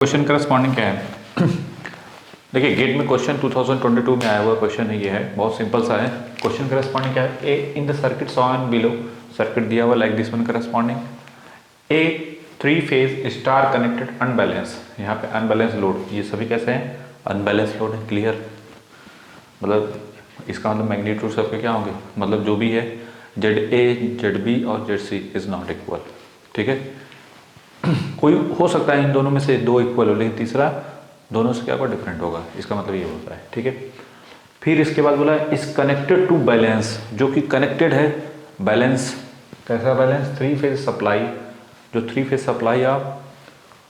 Question corresponding क्या है? देखिए गेट में क्वेश्चन 2022 में आया हुआ क्वेश्चन है, ये है बहुत सिंपल सा है। क्वेश्चन करस्पॉन्डिंग क्या है? A in the circuit saw and below circuit दिया हुआ like this one corresponding a 3 phase star connected unbalance. यहाँ पे अनबैलेंस लोड, ये सभी कैसे हैं? अनबैलेंस लोड है। क्लियर? मतलब इसका मतलब मैग्नीट्यूड सबके क्या होंगे, मतलब जो भी है जेड ए जेड बी और Z C is not equal. ठीक है, कोई हो सकता है इन दोनों में से दो इक्वल हो, लेकिन तीसरा दोनों से क्या होगा? डिफरेंट होगा। इसका मतलब ये होता है। ठीक है, फिर इसके बाद बोला इज कनेक्टेड टू बैलेंस, जो कि कनेक्टेड है बैलेंस। कैसा बैलेंस? 3 फेज सप्लाई, जो 3 फेज सप्लाई आप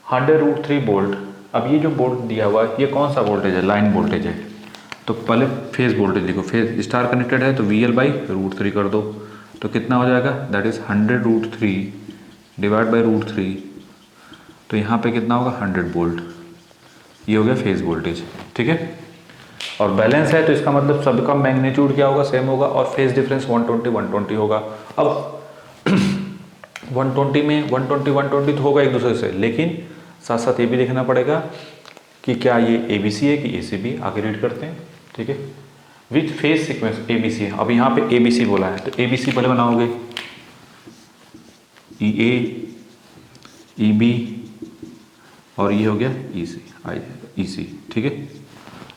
100√3 वोल्ट। अब ये जो वोल्ट दिया हुआ है ये कौन सा वोल्टेज है? लाइन वोल्टेज है। तो पहले फेज वोल्टेज लिखो, फेज स्टार कनेक्टेड है तो VL/√3 कर दो, तो कितना हो जाएगा? दैट इज 100√3 डिवाइड बाई √3, तो यहाँ पे कितना होगा? 100 वोल्ट। ये हो गया फेज वोल्टेज। ठीक है, और बैलेंस है तो इसका मतलब सबका मैग्नीट्यूड क्या होगा? सेम होगा, और फेज डिफरेंस 120 होगा। अब 120 में 120 तो होगा एक दूसरे से, लेकिन साथ साथ ये भी देखना पड़ेगा कि क्या ये ABC है कि ACB। आगे रीड करते हैं। ठीक है, विथ फेज सीक्वेंस ABC है। अब यहाँ पे ABC बोला है तो ABC पहले बनाओगे, EA EB और ये हो गया EC। ठीक है,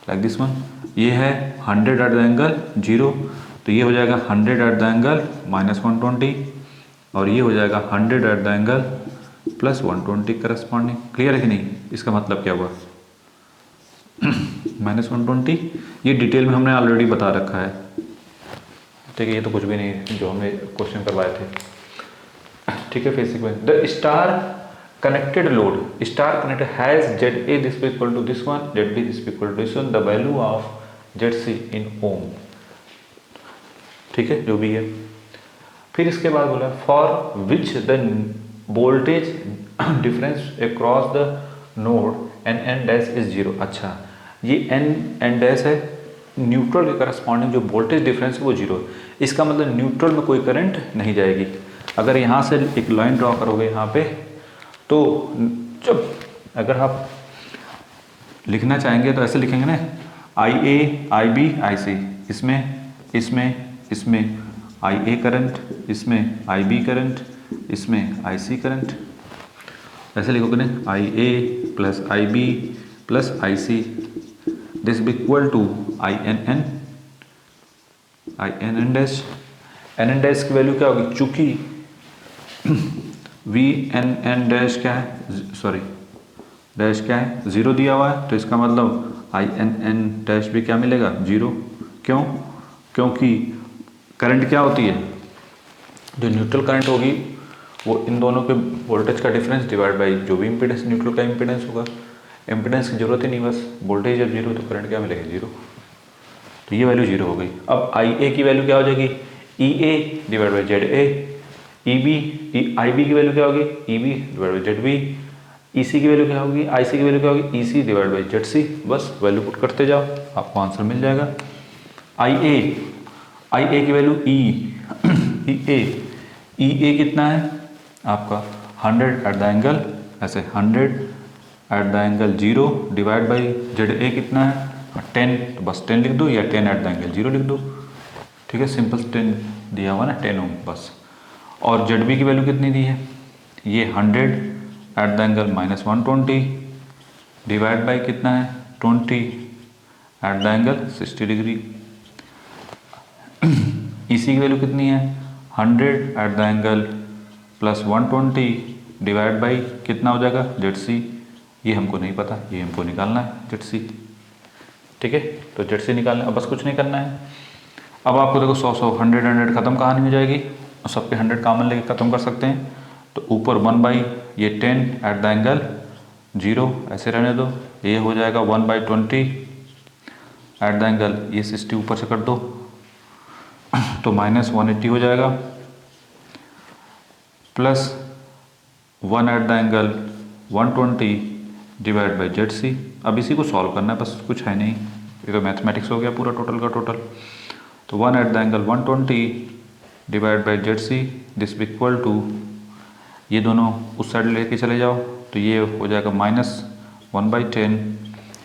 लाइक दिस वन। ये है 100 एट द एंगल 0, तो ये हो जाएगा 100 एट द एंगल -120, और ये हो जाएगा 100 eight the angle +120 corresponding. Clear है कि नहीं? इसका मतलब क्या हुआ? -120 ये डिटेल में हमने ऑलरेडी बता रखा है। ठीक है, ये तो कुछ भी नहीं है जो हमने क्वेश्चन करवाए थे। ठीक है, phase sequence the star connected load, star connected has ZA this equal to this one, ZB this equal to this one, the value of ZC in ohm। ठीक है, जो भी है। फिर इसके बाद बोला for which the voltage difference across the node N dash is 0। अच्छा, ये N डैश है, न्यूट्रल के करस्पॉन्डिंग जो वोल्टेज डिफरेंस है वो 0। इसका मतलब न्यूट्रल में कोई करंट नहीं जाएगी। अगर यहाँ से एक लाइन ड्रॉ करोगे यहाँ पे, तो जब अगर आप लिखना चाहेंगे तो ऐसे लिखेंगे ना, IA IB IC, इसमें IA करंट, इसमें IB करंट, इसमें IC करंट। ऐसे लिखोगे ना, IA plus IB plus IC this equal to INN dash. NN dash की वैल्यू क्या होगी? चूंकि VNN डैश क्या है? सॉरी, डैश क्या है? 0 दिया हुआ है, तो इसका मतलब INN डैश भी क्या मिलेगा? 0। क्यों? क्योंकि करंट क्या होती है? जो न्यूट्रल करंट होगी वो इन दोनों के वोल्टेज का डिफरेंस डिवाइड बाई जो भी इम्पीडेंस, न्यूट्रल का इम्पीडेंस होगा। इम्पीडेंस की जरूरत ही नहीं, बस वोल्टेज जब 0 तो करंट क्या मिलेगा? 0। तो ये वैल्यू 0 हो गई। अब IA की वैल्यू क्या हो जाएगी? EA divide by ZA। IB की वैल्यू क्या होगी? EB divide by ZB। EC की वैल्यू क्या होगी? IC की वैल्यू क्या होगी? EC divide by ZC। बस वैल्यू पुट करते जाओ, आपको आंसर मिल जाएगा। IA की वैल्यू EA कितना है आपका? 100 एट द एंगल, ऐसे 100 eight the angle 0 divide by ZA कितना है? 10, तो बस 10 लिख दो, या 10 एट द एंगल 0 लिख दो। ठीक है, सिंपल 10 दिया हुआ ना, 10 ओम बस। और ZB की वैल्यू कितनी दी है? ये 100 eight the angle -120 divide by कितना है? 20 at the angle 60 degree. EC की वैल्यू कितनी है? 100 eight the angle +120 divide by कितना हो जाएगा? ZC। ये हमको नहीं पता, ये हमको निकालना है ZC। ठीक है, तो ZC निकालना है, अब बस कुछ नहीं करना है। अब आपको देखो 100 100 खत्म कहानी हो जाएगी, और सबके 100 कॉमन लेके खत्म कर सकते हैं। तो ऊपर 1 ये 10 एट द एंगल 0 ऐसे रहने दो, ये हो जाएगा 1/20 एट द एंगल, ये 60 ऊपर से कर दो तो -180 हो जाएगा, plus 1 at the angle 120 divide by ZC। अब इसी को सॉल्व करना है, बस कुछ है नहीं, ये तो मैथमेटिक्स हो गया पूरा टोटल का टोटल। तो 1 at the angle 120 divide by ZC this equal to, ये दोनों उस साइड लेके चले जाओ तो ये हो जाएगा 1/10,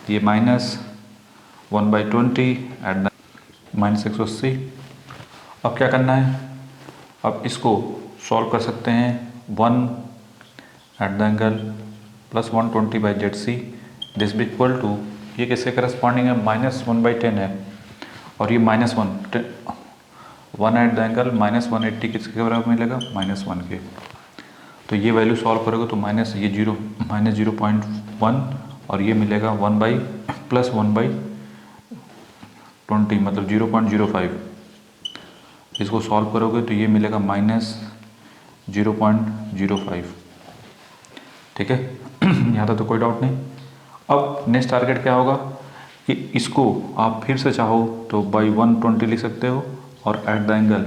ये माइनस 1/20 एट द -180। अब क्या करना है, अब इसको सॉल्व कर सकते हैं। 1 at the angle plus 120/ZC, this भी इक्वल टू, ये किसके करस्पॉन्डिंग है, -1/10 है, और ये -1 एट द एंगल -180 किसके बराबर मिलेगा, -1 के। तो ये वैल्यू सॉल्व करोगे तो माइनस ये जीरो -0.1 और ये मिलेगा 1/+1/20 मतलब 0.05। इसको सॉल्व करोगे तो ये मिलेगा -0.05। ठीक है यहाँ तक तो कोई डाउट नहीं। अब नेक्स्ट टारगेट क्या होगा कि इसको आप फिर से चाहो तो बाई 120 लिख सकते हो और एट द एंगल,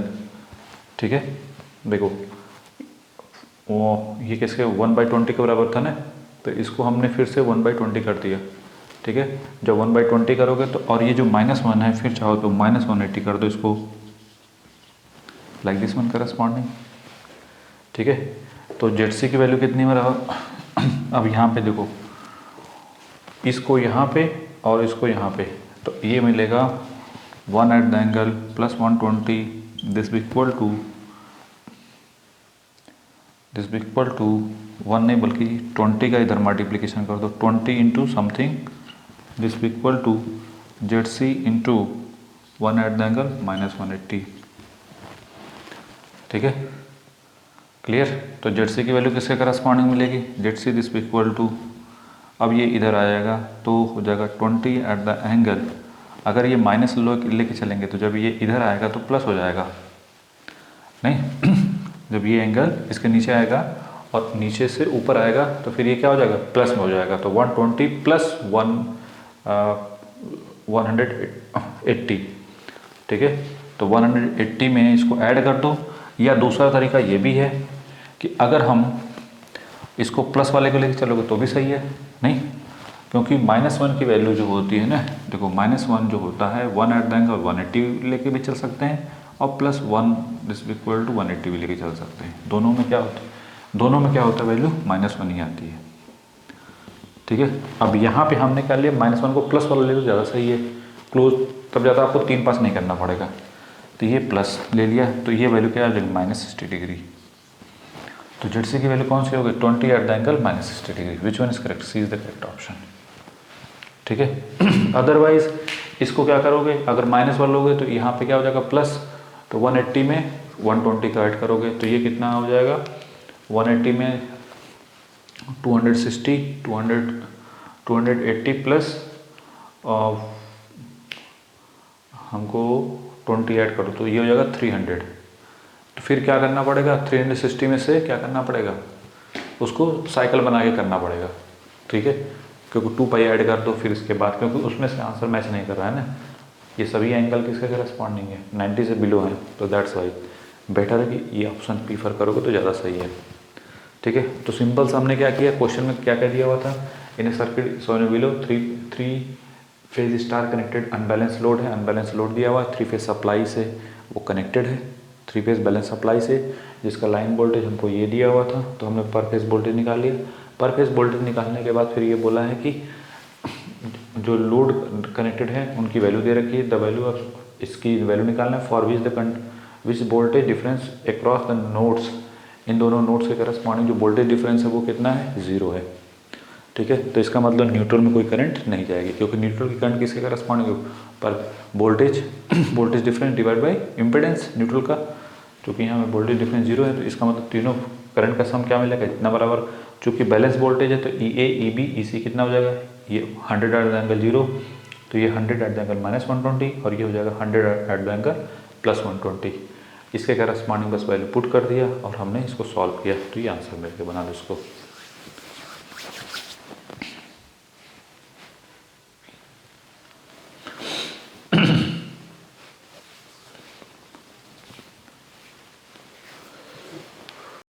ठीक है। देखो वो ये किसके 1/20 के बराबर था ना, तो इसको हमने फिर से 1/20 कर दिया। ठीक है, जब 1/20 करोगे तो, और ये जो -1 है फिर चाहो तो -180 कर दो इसको, लाइक दिस वन करस्पॉन्डिंग। ठीक है, तो ZC की वैल्यू कितनी बराबर, अब यहाँ पे देखो इसको यहाँ पे और इसको यहाँ पे, तो ये मिलेगा 1 at the angle plus 120, this भी इक्वल टू 1 नहीं बल्कि 20 का इधर मल्टीप्लिकेशन कर दो, 20 इंटू समथिंग, दिस भी equal to ZC into 1 at the angle -180। ठीक है, क्लियर। तो ZC की वैल्यू किसके करस्पॉन्डिंग मिलेगी, ZC दिस भी इक्वल टू, अब ये इधर आ जाएगा तो हो जाएगा 20 एट द एंगल, अगर ये माइनस लेके चलेंगे तो जब ये इधर आएगा तो प्लस हो जाएगा, नहीं जब ये एंगल इसके नीचे आएगा और नीचे से ऊपर आएगा तो फिर ये क्या हो जाएगा, प्लस में हो जाएगा। तो 120 प्लस 180। ठीक है, तो 180 में इसको ऐड कर दो, या दूसरा तरीका ये भी है कि अगर हम इसको प्लस वाले को लेके चलोगे तो भी सही है, नहीं क्योंकि -1 की वैल्यू जो होती है ना, देखो -1 जो होता है 1 एट द एंगल 180 लेके भी चल सकते हैं और +1 दिस इक्वल टू 180 भी लेके चल सकते हैं। दोनों में क्या होता है, वैल्यू -1 ही आती है। ठीक है, अब यहाँ पे हमने क्या लिया, -1 को प्लस वाला ले तो ज़्यादा सही है, क्लोज, तब ज़्यादा आपको 3 पास नहीं करना पड़ेगा। तो ये प्लस ले लिया तो ये वैल्यू क्या आ जाएगी, -60 डिग्री। तो ZC की वैल्यू कौन सी होगी, 20 at the angle -60 degree. Which one is correct, C is the correct option. ठीक है, अदरवाइज इसको क्या करोगे, अगर माइनस वाला लोगे तो यहाँ पे क्या हो जाएगा प्लस, तो 180 में 120 का ऐड करोगे तो ये कितना हो जाएगा, 180 में 260 280 प्लस हमको 20 ऐड करो तो ये हो जाएगा 300। तो फिर क्या करना पड़ेगा, 360 में से क्या करना पड़ेगा, उसको साइकिल बना के करना पड़ेगा। ठीक है, क्योंकि 2 पाई ऐड कर दो फिर इसके बाद, क्योंकि उसमें से आंसर मैच नहीं कर रहा है ना, ये सभी एंगल किसके करस्पॉन्डिंग है, 90 से बिलो है, तो दैट्स वाई बेटर है कि ये ऑप्शन प्रीफर करोगे तो ज़्यादा सही है। ठीक है, तो सिंपल सा हमने क्या किया, क्वेश्चन में क्या क्या दिया हुआ था, इन सर्किट सोने below 3 phase star connected unbalance load है, अनबैलेंस लोड दिया हुआ है, 3 फेज सप्लाई से वो कनेक्टेड है, 3 फेज बैलेंस सप्लाई से, जिसका लाइन वोल्टेज हमको ये दिया हुआ था, तो हमने पर फेज वोल्टेज निकाल लिया। पर फेज वोल्टेज निकालने के बाद फिर ये बोला है कि जो लोड कनेक्टेड है उनकी वैल्यू दे रखी है, द वैल्यू ऑफ, इसकी वैल्यू निकालना है for which voltage difference across the nodes, इन दोनों नोड्स के करस्पॉन्डिंग जो वोल्टेज डिफरेंस है वो कितना है, 0 है। ठीक है, तो इसका मतलब न्यूट्रल में कोई करंट नहीं जाएगी, क्योंकि न्यूट्रल की करंट किसके करस्पॉन्डिंग, पर voltage difference divide by impedance neutral का, क्योंकि यहाँ में वोल्टेज डिफरेंस 0 है, तो इसका मतलब तीनों करंट का सम क्या मिलेगा, इतना बराबर, चूँकि बैलेंस वोल्टेज है तो EA EB EC कितना हो जाएगा, ये 100 एट द एंगल 0, तो ये 100 एट द एंगल -120 और ये हो जाएगा 100 एट द एंगल +120। इसके करस्पॉन्डिंग बस वैल्यू पुट कर दिया और हमने इसको सॉल्व किया, तो ये आंसर मिल के बना लो इसको।